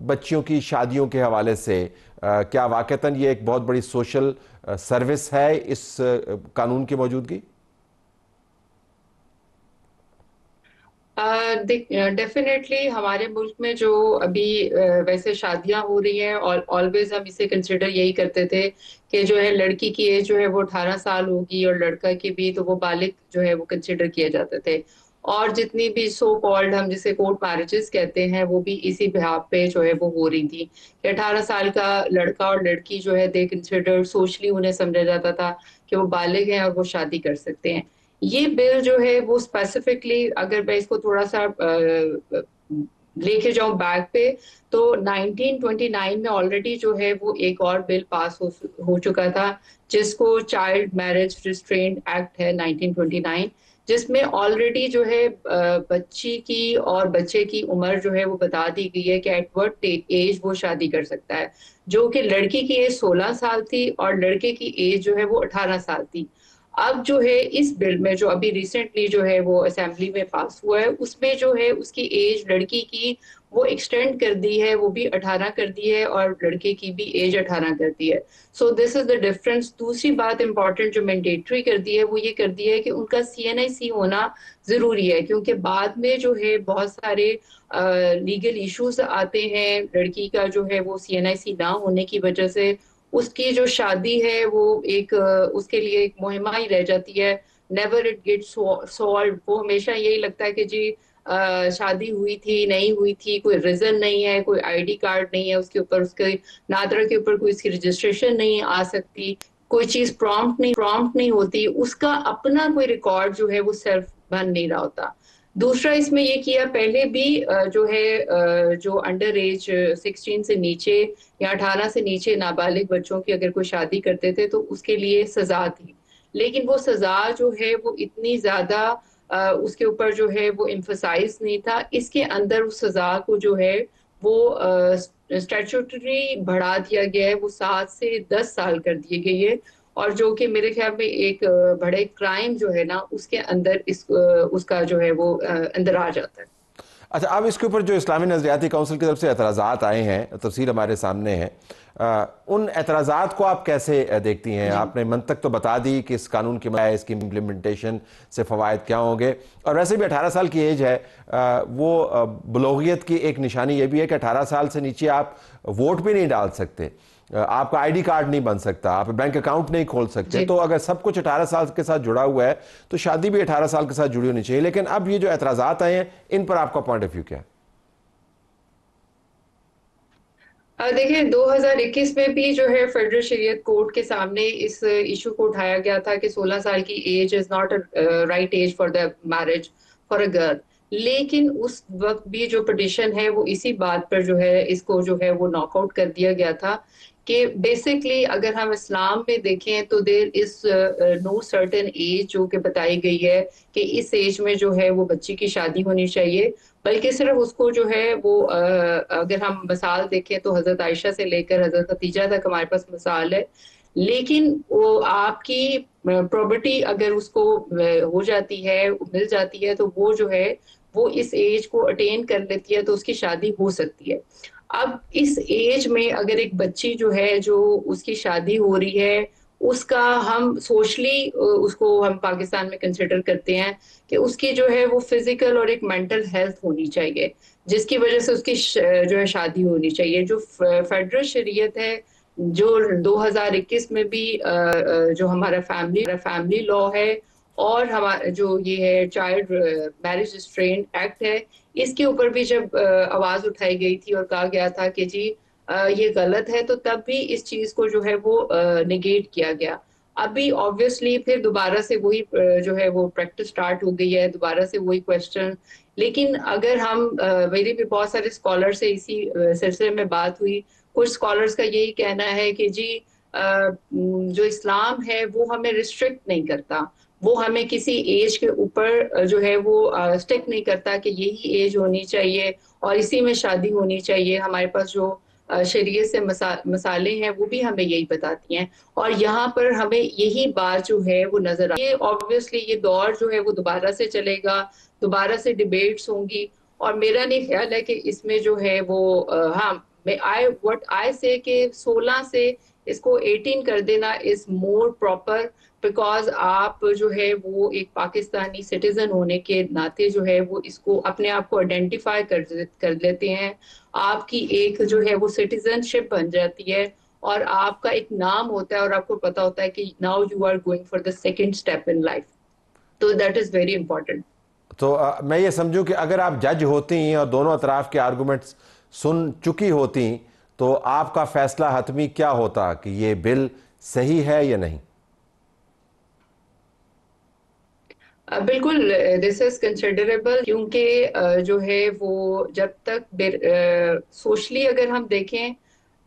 बच्चियों की शादियों के हवाले से? क्या वाकईतन ये एक बहुत बड़ी सोशल सर्विस है इस कानून की मौजूदगी? डेफिनेटली हमारे मुल्क में जो अभी वैसे शादियां हो रही हैं और ऑलवेज हम इसे कंसिडर यही करते थे कि जो है लड़की की एज जो है वो 18 साल होगी और लड़का की भी, तो वो बालिग जो है वो कंसिडर किए जाते थे। और जितनी भी सो कॉल्ड हम जिसे कोर्ट मैरिजेस कहते हैं वो भी इसी बिहाफ पे जो है वो हो रही थी कि 18 साल का लड़का और लड़की जो है दे कंसिडर सोशली उन्हें समझा जाता था कि वो बालिग हैं और वो शादी कर सकते हैं। ये बिल जो है वो स्पेसिफिकली, अगर मैं इसको थोड़ा सा लेके जाऊं बैक पे, तो 1929 में ऑलरेडी जो है वो एक और बिल पास हो चुका था जिसको चाइल्ड मैरिज रिस्ट्रेंट एक्ट है 1929, जिसमें ऑलरेडी जो है बच्ची की और बच्चे की उम्र जो है वो बता दी गई है कि एट व्हाट एज वो शादी कर सकता है, जो कि लड़की की एज 16 साल थी और लड़के की एज जो है वो 18 साल थी। अब जो है इस बिल में जो अभी रिसेंटली जो है वो असेंबली में पास हुआ है उसमें जो है उसकी एज लड़की की वो एक्सटेंड कर दी है, वो भी 18 कर दी है और लड़के की भी एज 18 कर दी है। So this is the difference. दूसरी बात इंपॉर्टेंट जो मैंडेटरी कर दी है वो ये कर दी है कि उनका सीएनआईसी होना जरूरी है, क्योंकि बाद में जो है बहुत सारे लीगल इश्यूज आते हैं लड़की का जो है वो सीएनआईसी ना होने की वजह से उसकी जो शादी है वो एक उसके लिए एक मुहिमा ही रह जाती है। Never it get solve. वो हमेशा यही लगता है कि जी शादी हुई थी नहीं हुई थी, कोई रीजन नहीं है, कोई आईडी कार्ड नहीं है उसके ऊपर, उसके नादरा के ऊपर कोई इसकी रजिस्ट्रेशन नहीं आ सकती, कोई चीज प्रॉम्प्ट नहीं होती, उसका अपना कोई रिकॉर्ड जो है वो सेल्फ बन नहीं रहा होता। दूसरा इसमें ये किया, पहले भी जो है जो अंडर एज 16 से नीचे या 18 से नीचे नाबालिग बच्चों की अगर कोई शादी करते थे तो उसके लिए सजा थी, लेकिन वो सजा जो है वो इतनी ज्यादा उसके ऊपर जो है वो एम्फसाइज नहीं था। इसके अंदर उस सजा को जो है वो स्टैट्यूटरी बढ़ा दिया गया है, वो 7 से 10 साल कर दिए गई है, और जो कि मेरे ख्याल में एक बड़े क्राइम जो है ना उसके अंदर उसका जो है वो अंदर आ जाता है। अच्छा, अब इसके ऊपर जो इस्लामी नज़रियाती काउंसिल की तरफ से एतराज़ात आए हैं, तफसील हमारे सामने है, उन एतराज़ात को आप कैसे देखती हैं? आपने मंतक तो बता दी कि इस कानून की इसकी इम्प्लीमेंटेशन से फ़वाइद क्या होंगे, और वैसे भी 18 साल की एज है, वो बलोगियत की एक निशानी ये भी है कि 18 साल से नीचे आप वोट भी नहीं डाल सकते, आपका आईडी कार्ड नहीं बन सकता, आप बैंक अकाउंट नहीं खोल सकते। तो अगर सब कुछ 18 साल के साथ जुड़ा हुआ है तो शादी भी 18 साल के साथ जुड़ी होनी चाहिए। लेकिन अब ये जो एतराज़ात आए हैं इन पर आपका पॉइंट ऑफ व्यू क्या है? देखिए 2021 में भी जो है फेडरल शरीयत कोर्ट के सामने इस इशू को उठाया गया था कि 16 साल की age is not right age for the marriage for a girl, लेकिन उस वक्त भी जो पिटिशन है वो इसी बात पर जो है इसको जो है वो नॉकआउट कर दिया गया था कि बेसिकली अगर हम इस्लाम में देखें तो there is no certain age जो कि बताई गई है कि इस एज में जो है वो बच्ची की शादी होनी चाहिए, बल्कि सिर्फ उसको जो है वो अगर हम मिसाल देखें तो हजरत आयशा से लेकर हजरत खतीजा तक हमारे पास मिसाल है, लेकिन वो आपकी प्रॉपर्टी अगर उसको हो जाती है, मिल जाती है, तो वो जो है वो इस एज को अटेन कर लेती है तो उसकी शादी हो सकती है। अब इस एज में अगर एक बच्ची जो है जो उसकी शादी हो रही है उसका हम सोशली उसको हम पाकिस्तान में कंसिडर करते हैं कि उसकी जो है वो फिजिकल और एक मेंटल हेल्थ होनी चाहिए, जिसकी वजह से उसकी जो है शादी होनी चाहिए। जो फेडरल शरीयत है, जो 2021 में भी जो हमारा फैमिली लॉ है, और हमारा जो ये है चाइल्ड मैरिज रिस्ट्रेंट एक्ट है, इसके ऊपर भी जब आवाज उठाई गई थी और कहा गया था कि जी ये गलत है, तो तब भी इस चीज को जो है वो निगेट किया गया। अभी ऑब्वियसली फिर दोबारा से वही जो है वो प्रैक्टिस स्टार्ट हो गई है, दोबारा से वही क्वेश्चन। लेकिन अगर हम मेरी भी बहुत सारे स्कॉलर से इसी सिलसिले में बात हुई, कुछ स्कॉलर्स का यही कहना है कि जी जो इस्लाम है वो हमें रिस्ट्रिक्ट नहीं करता, वो हमें किसी एज के ऊपर जो है वो स्टिक नहीं करता कि यही एज होनी चाहिए और इसी में शादी होनी चाहिए। हमारे पास जो शरीयत से मसाले हैं वो भी हमें यही बताती हैं, और यहाँ पर हमें यही बात जो है वो नजर ये ऑब्वियसली ये दौर जो है वो दोबारा से चलेगा, दोबारा से डिबेट्स होंगी। और मेरा नहीं ख्याल है कि इसमें जो है वो हाँ, व्हाट आई से कि 16 से इसको 18 कर देना इज मोर प्रॉपर, बिकॉज आप जो है वो एक पाकिस्तानी सिटीजन होने के नाते जो है वो इसको अपने आप को आइडेंटिफाई कर लेते हैं। आपकी एक जो है वो सिटीजनशिप बन जाती है, और आपका एक नाम होता है, और आपको पता होता है कि now you are going for the second step in life. तो दैट इज वेरी इंपॉर्टेंट। तो मैं ये समझूं कि अगर आप जज होती और दोनों अतराफ के आर्गूमेंट्स सुन चुकी होती तो आपका फैसला हतमी क्या होता कि ये बिल सही है या नहीं? बिल्कुल, दिस इज कंसिडरेबल, क्योंकि जो है वो जब तक सोशली अगर हम देखें,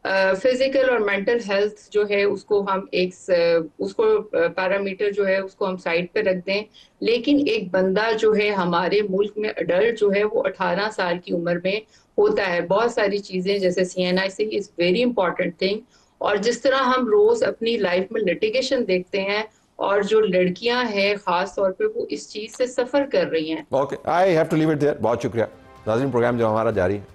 फिजिकल और मेंटल हेल्थ जो है उसको हम उसको पैरामीटर जो है उसको हम साइड पे रख दें, लेकिन एक बंदा जो है हमारे मुल्क में अडल्ट जो है वो 18 साल की उम्र में होता है। बहुत सारी चीजें जैसे CNIC is very important thing, और जिस तरह हम रोज अपनी लाइफ में लिटिगेशन देखते हैं, और जो लड़कियां हैं खास तौर पे वो इस चीज से सफर कर रही हैं। Okay, I have to leave it there. बहुत शुक्रिया नाज़रीन, प्रोग्राम जो हमारा जारी है।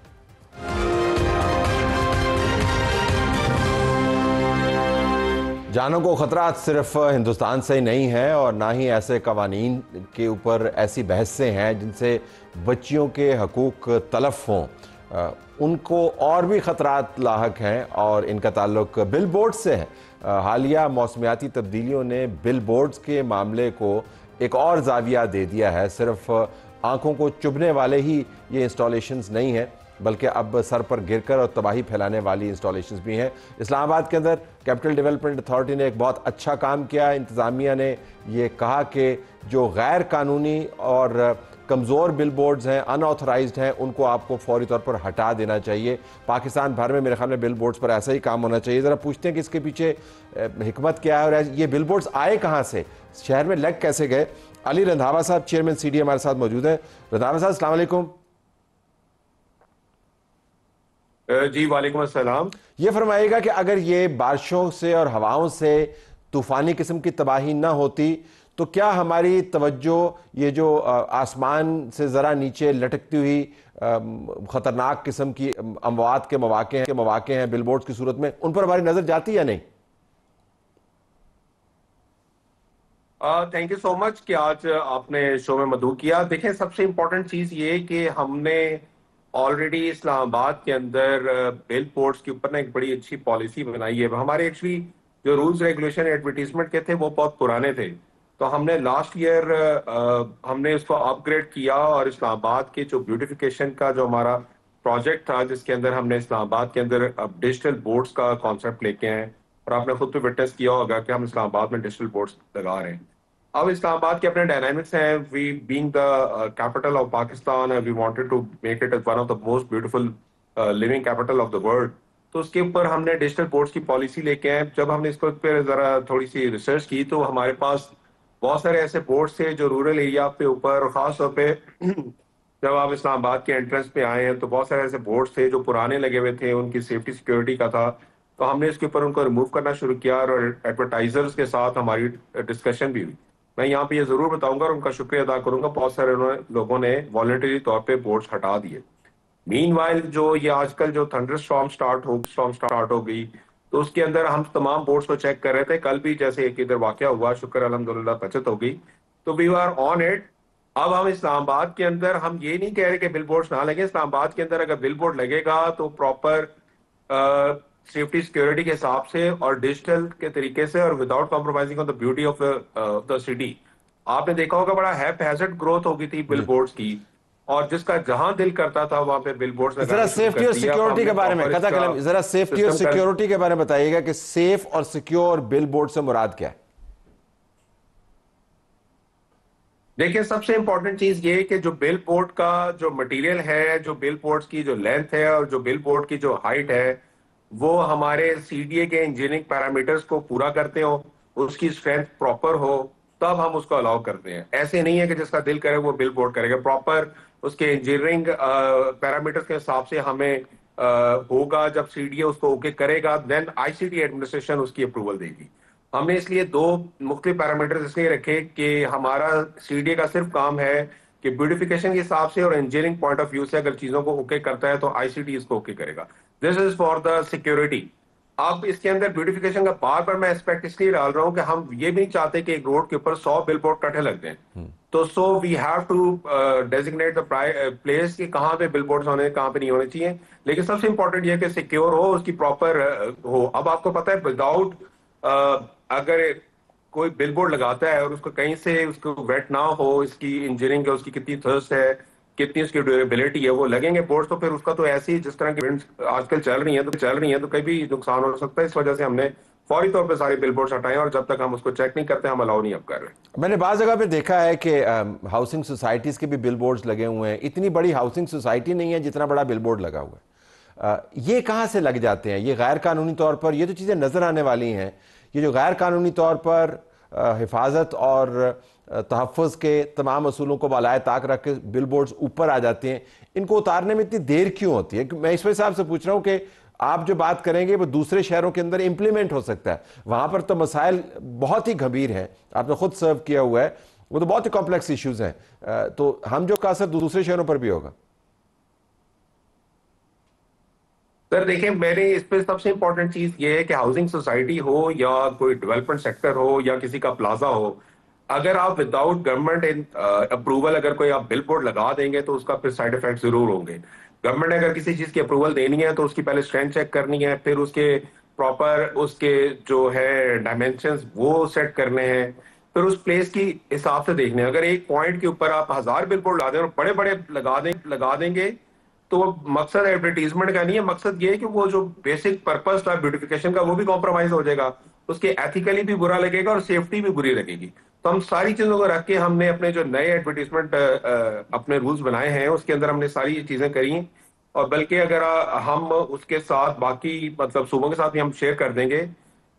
जानों को खतरा सिर्फ हिंदुस्तान से ही नहीं है, और ना ही ऐसे कवानीन के ऊपर ऐसी बहसें हैं जिनसे बच्चियों के हकूक तलफ हों, उनको और भी ख़तरात लाहक हैं, और इनका ताल्लुक बिल बोर्ड से है। हालिया मौसमियाती तब्दीलियों ने बिल बोर्ड्स के मामले को एक और जाविया दे दिया है। सिर्फ आंखों को चुभने वाले ही ये इंस्टॉलेशंस नहीं हैं, बल्कि अब सर पर गिरकर और तबाही फैलाने वाली इंस्टॉलेशंस भी हैं। इस्लामाबाद के अंदर कैपिटल डेवलपमेंट अथॉरिटी ने एक बहुत अच्छा काम किया। इंतज़ामिया ने ये कहा कि जो गैर कानूनी और कमज़ोर बिल बोर्ड्स हैं, अनऑथराइज्ड हैं, उनको आपको फौरी तौर पर हटा देना चाहिए। पाकिस्तान भर में मेरे ख्याल में बिल बोर्ड्स पर ऐसा ही काम होना चाहिए। ज़रा पूछते हैं कि इसके पीछे हिकमत क्या है, और ये बिल बोर्ड्स आए कहाँ से, शहर में लग कैसे गए? अली रंधावा साहब, चेयरमैन CD हमारे साथ मौजूद हैं। रंधावा साहब, अस्सलाम वालेकुम। जी वालेकुम अस्सलाम। ये फरमाइएगा कि अगर ये बारिशों से और हवाओं से तूफ़ानी किस्म की तबाही ना होती तो क्या हमारी तवज्जो ये जो आसमान से ज़रा नीचे लटकती हुई ख़तरनाक किस्म की अमवात के मौक़े हैं बिलबोर्ड्स की सूरत में, उन पर हमारी नज़र जाती या नहीं? थैंक यू सो मच कि आज आपने शो में मदऊ किया। देखें, सबसे इम्पोर्टेंट चीज़ ये कि हमने ऑलरेडी इस्लामाबाद के अंदर बिल बोर्ड्स के ऊपर ना एक बड़ी अच्छी पॉलिसी बनाई है। हमारे एक्चुअली जो रूल्स रेगुलेशन एडवर्टीजमेंट के थे वो बहुत पुराने थे, तो हमने लास्ट ईयर हमने उसको अपग्रेड किया, और इस्लामाबाद के जो ब्यूटिफिकेशन का जो हमारा प्रोजेक्ट था, जिसके अंदर हमने इस्लामाबाद के अंदर अब डिजिटल बोर्ड्स का कॉन्सेप्ट लेके हैं, और आपने खुद तो विटनेस किया होगा कि हम इस्लामाबाद में डिजिटल बोर्ड्स लगा रहे हैं। अब इस्लामाबाद के अपने डायनामिक्स हैं। We being the capital of Pakistan, we wanted to make it one of the most beautiful living capital of the world. तो उसके ऊपर हमने डिजिटल बोर्ड्स की पॉलिसी लेके आए। जब हमने इसको पर जरा थोड़ी सी रिसर्च की तो हमारे पास बहुत सारे ऐसे बोर्ड्स थे जो रूरल एरिया पे ऊपर, और खास तौर पे जब आप इस्लामाबाद के एंट्रेंस पे आए हैं तो बहुत सारे ऐसे बोर्ड्स थे जो पुराने लगे हुए थे, उनकी सेफ्टी सिक्योरिटी का था। तो हमने इसके ऊपर उनको रिमूव करना शुरू किया, और एडवर्टाइजर्स के साथ हमारी डिस्कशन भी हुई। मैं यहाँ पे ये जरूर बताऊंगा और उनका शुक्रिया अदा करूंगा, बहुत सारे लोगों ने वॉलंटरी तौर पे बोर्ड्स हटा दिए। मीनवाइल जो ये आजकल जो थंडर स्टॉर्म स्टार्ट हो गई, तो उसके अंदर हम तमाम बोर्ड्स को चेक कर रहे थे। कल भी जैसे एक इधर वाकया हुआ, शुक्र अल्हम्दुलिल्लाह बचत हो गई, तो वी आर ऑन इट। अब हम इस्लामाबाद के अंदर हम ये नहीं कह रहे कि बिल बोर्ड ना लगे। इस्लामाबाद के अंदर अगर बिल बोर्ड लगेगा तो प्रॉपर सेफ्टी सिक्योरिटी के हिसाब से और डिजिटल के तरीके से और without compromising on the beauty of the city. आपने देखा होगा बड़ा हैज़ार्ड ग्रोथ हो गई थी बिल बोर्ड्स की, और जिसका जहां दिल करता था वहां पे बिल बोर्ड्स जरा सेफ्टी और सिक्योरिटी के बारे में कथा कलम, जरा सेफ्टी और सिक्योरिटी के बारे में बताइएगा कि सेफ और सिक्योर बिल बोर्ड से मुराद क्या है? देखिए, सबसे इंपॉर्टेंट चीज ये है कि जो बिल बोर्ड का जो मटेरियल है, जो बिल बोर्ड की जो लेंथ है और जो बिल बोर्ड की जो हाइट है, वो हमारे सीडीए के इंजीनियरिंग पैरामीटर्स को पूरा करते हो, उसकी स्ट्रेंथ प्रॉपर हो, तब हम उसको अलाउ करते हैं। ऐसे नहीं है कि जिसका दिल करे वो बिल बोर्ड करेगा। प्रॉपर उसके इंजीनियरिंग पैरामीटर्स के हिसाब से हमें होगा। जब सीडीए उसको ओके करेगा, देन आईसीटी एडमिनिस्ट्रेशन उसकी अप्रूवल देगी। हमने इसलिए दो मुख्तलिफ पैरामीटर्स इसलिए रखे कि हमारा सीडीए का सिर्फ काम है कि ब्यूटिफिकेशन के हिसाब से और इंजीनियरिंग पॉइंट ऑफ व्यू से अगर चीजों को ओके करता है तो आईसीटी इसको ओके करेगा। This is for the security. अब इसके अंदर ब्यूटिफिकेशन का बार बार मैं एस्पेक्ट इसलिए डाल रहा हूं कि हम ये भी नहीं चाहते कि एक रोड के ऊपर 100 बिलबोर्ड कट्ठे लग जाएं। तो so we have to designate the place कि कहाँ पे बिलबोर्ड्स होने, कहाँ पे नहीं होने चाहिए। लेकिन सबसे इंपॉर्टेंट ये है कि सिक्योर हो, उसकी प्रॉपर हो। अब आपको पता है विदाउट अगर कोई बिलबोर्ड लगाता है और उसको कहीं से उसको वेट ना हो, इसकी इंजीनियरिंग है, उसकी कितनी थर्स्ट है, कितनी उसकी ड्यूरेबिलिटी है, वो लगेंगे बोर्ड्स, तो फिर उसका तो ऐसे ही जिस तरह की विंड्स आजकल चल रही है तो कहीं भी नुकसान हो सकता है। इस वजह से हमने फौरी तौर पे सारे बिलबोर्ड्स हटाए और जब तक हम उसको चेक नहीं करते हम अलाउ नहीं अब कर रहे। मैंने बाज़ जगह पे देखा है कि हाउसिंग सोसाइटीज़ के भी बिलबोर्ड्स लगे हुए हैं। इतनी बड़ी हाउसिंग सोसाइटी नहीं है जितना बड़ा बिलबोर्ड लगा हुआ है। ये कहाँ से लग जाते हैं? ये गैर कानूनी तौर पर ये तो चीज़ें नज़र आने वाली हैं। ये जो गैर कानूनी तौर पर हिफाजत और तहफ़्फ़ुज़ के तमाम असूलों को बालाए ताक रख के बिलबोर्ड्स ऊपर आ जाते हैं, इनको उतारने में इतनी देर क्यों होती है? मैं इस वजह से आपसे पूछ रहा हूँ कि आप जो बात करेंगे वो दूसरे शहरों के अंदर इंप्लीमेंट हो सकता है। वहाँ पर तो मसाइल बहुत ही गंभीर हैं, आपने खुद सर्व किया हुआ है, वो तो बहुत ही कॉम्प्लेक्स इश्यूज़ हैं। तो हम जो का असर दूसरे शहरों पर भी होगा। सर देखिए, मेरे इस पे सबसे इंपॉर्टेंट चीज ये है कि हाउसिंग सोसाइटी हो या कोई डेवलपमेंट सेक्टर हो या किसी का प्लाजा हो, अगर आप विदाउट गवर्नमेंट अप्रूवल अगर कोई आप बिल बोर्ड लगा देंगे तो उसका फिर साइड इफेक्ट जरूर होंगे। गवर्नमेंट ने अगर किसी चीज की अप्रूवल देनी है तो उसकी पहले स्ट्रेंथ चेक करनी है, फिर उसके प्रॉपर उसके जो है डायमेंशंस वो सेट करने हैं, फिर उस प्लेस की हिसाब से देखने हैं। अगर एक पॉइंट के ऊपर आप 1000 बिल बोर्ड ला दें और बड़े बड़े लगा देंगे तो मकसद एडवर्टीजमेंट का नहीं है। मकसद ये है कि वो जो बेसिक पर्पस था ब्यूटिफिकेशन का वो भी कॉम्प्रोमाइज हो जाएगा, उसके एथिकली भी बुरा लगेगा और सेफ्टी भी बुरी लगेगी। तो हम सारी चीजों को रख के हमने अपने जो नए एडवर्टीजमेंट अपने रूल्स बनाए हैं उसके अंदर हमने सारी चीजें करी। और बल्कि अगर हम उसके साथ बाकी मतलब सूबों के साथ भी हम शेयर कर देंगे।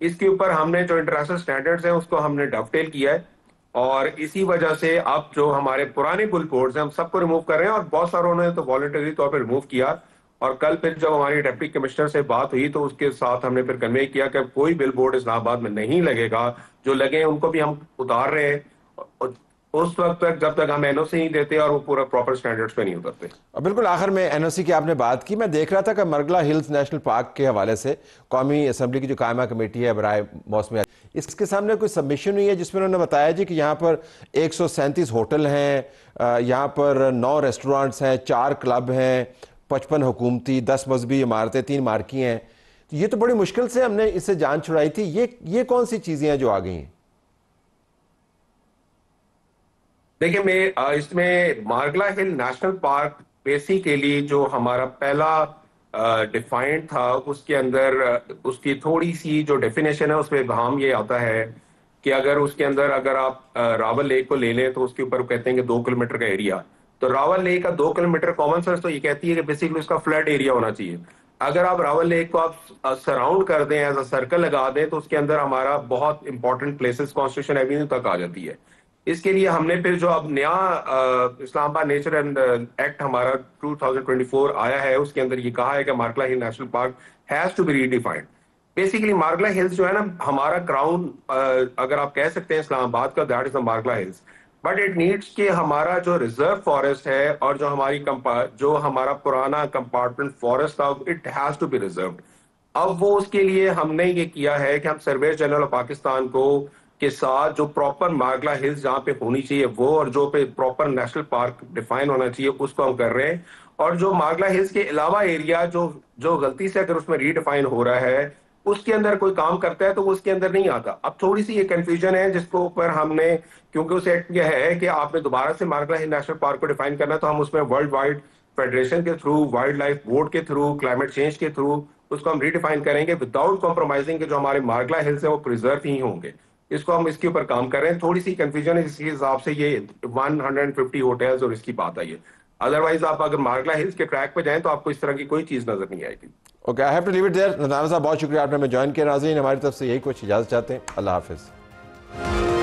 इसके ऊपर हमने जो इंटरनेशनल स्टैंडर्ड्स हैं उसको हमने डवटेल किया है, और इसी वजह से अब जो हमारे पुराने बिल बोर्ड्स हैं हम सबको रिमूव कर रहे हैं, और बहुत सारों ने तो वॉलंटरी तौर पर रिमूव किया। और कल फिर जब हमारी डिप्टी कमिश्नर से बात हुई तो उसके साथ हमने फिर कन्वे किया कि कोई बिल बोर्ड इस्लामाबाद में नहीं लगेगा, जो लगे उनको भी हम उतार रहे हैं उस वक्त तक जब तक हम एनओसी नहीं देते और वो पूरा प्रॉपर स्टैंडर्ड्स पे नहीं उतरते। बिल्कुल आखिर में एनओसी की आपने बात की, मैं देख रहा था कि मरगला हिल्स नेशनल पार्क के हवाले से कौमी असम्बली की जो कायमा कमेटी है बराए मौसम, इसके सामने कोई सबमिशन हुई है जिसमें उन्होंने बताया जी कि यहाँ पर 137 होटल हैं, यहाँ पर 9 रेस्टोरेंट्स हैं, 4 क्लब हैं, 55 हुकूमती, 10 मजहबी इमारतें, 3 मार्की हैं। तो ये तो बड़ी मुश्किल से हमने इससे जान छुड़ाई थी। ये कौन सी चीज़ें हैं जो आ गई हैं? देखिए, मैं इसमें Margalla hill national park basically जो हमारा पहला डिफाइंड था उसके अंदर उसकी थोड़ी सी जो डेफिनेशन है उसमें इब्हाम ये आता है कि अगर उसके अंदर अगर आप रावल लेक को ले लें तो उसके ऊपर कहते हैं कि 2 किलोमीटर का एरिया, तो रावल लेक का 2 किलोमीटर कॉमन सेंस तो ये कहती है कि बेसिकली उसका फ्लड एरिया होना चाहिए। अगर आप रावल लेक को आप सराउंड कर दें, एज अ सर्कल लगा दें, तो उसके अंदर हमारा बहुत इंपॉर्टेंट प्लेसेस कॉन्स्टिट्यूशन एवेन्यू तक आ जाती है। इसके लिए हमने फिर जो अब नया इस्लामाबाद नेचर एंड एक्ट हमारा 2024 आया है उसके अंदर ये कहा है कि Margalla hill national park has to be redefined. Basically Margalla hills जो है ना हमारा क्राउन अगर आप कह सकते हैं इस्लामाबाद का, that is the Margalla hills, but it needs कि हमारा जो रिजर्व फॉरेस्ट है और जो हमारा पुराना कंपार्टमेंट फॉरेस्ट था it has to be reserved. अब वो उसके लिए हमने ये किया है कि हम सर्वे जनरल ऑफ पाकिस्तान को के साथ जो प्रॉपर मार्गला हिल्स जहाँ पे होनी चाहिए वो, और जो पे प्रॉपर नेशनल पार्क डिफाइन होना चाहिए उसको हम कर रहे हैं। और जो मार्गला हिल्स के अलावा एरिया जो जो गलती से अगर उसमें रीडिफाइन हो रहा है उसके अंदर कोई काम करता है तो वो उसके अंदर नहीं आता। अब थोड़ी सी ये कंफ्यूजन है जिसको ऊपर हमने, क्योंकि उस एक्ट यह है कि आपने दोबारा से मार्गला हिल नेशनल पार्क को डिफाइन करना, तो हम उसमें वर्ल्ड वाइड फेडरेशन के थ्रू, वाइल्ड लाइफ बोर्ड के थ्रू, क्लाइमेट चेंज के थ्रू उसको हम रीडिफाइन करेंगे विदाउट कॉम्प्रोमाइजिंग के जो हमारे मार्गला हिल्स है वो प्रिजर्व ही होंगे। इसको हम इसके ऊपर काम कर रहे हैं। थोड़ी सी कंफ्यूजन है, इसके हिसाब से ये 150 होटल्स और इसकी बात आई है। अदरवाइज आप अगर मार्गला हिल्स के ट्रैक पे जाएं तो आपको इस तरह की कोई चीज नजर नहीं आएगी। Okay, I have to leave it there. नजराना साहब बहुत शुक्रिया, आपने हमें ज्वाइन किया। नाज़रीन, हमारी तरफ से यही कुछ इजाजत चाहते हैं। अल्लाह हाफिज।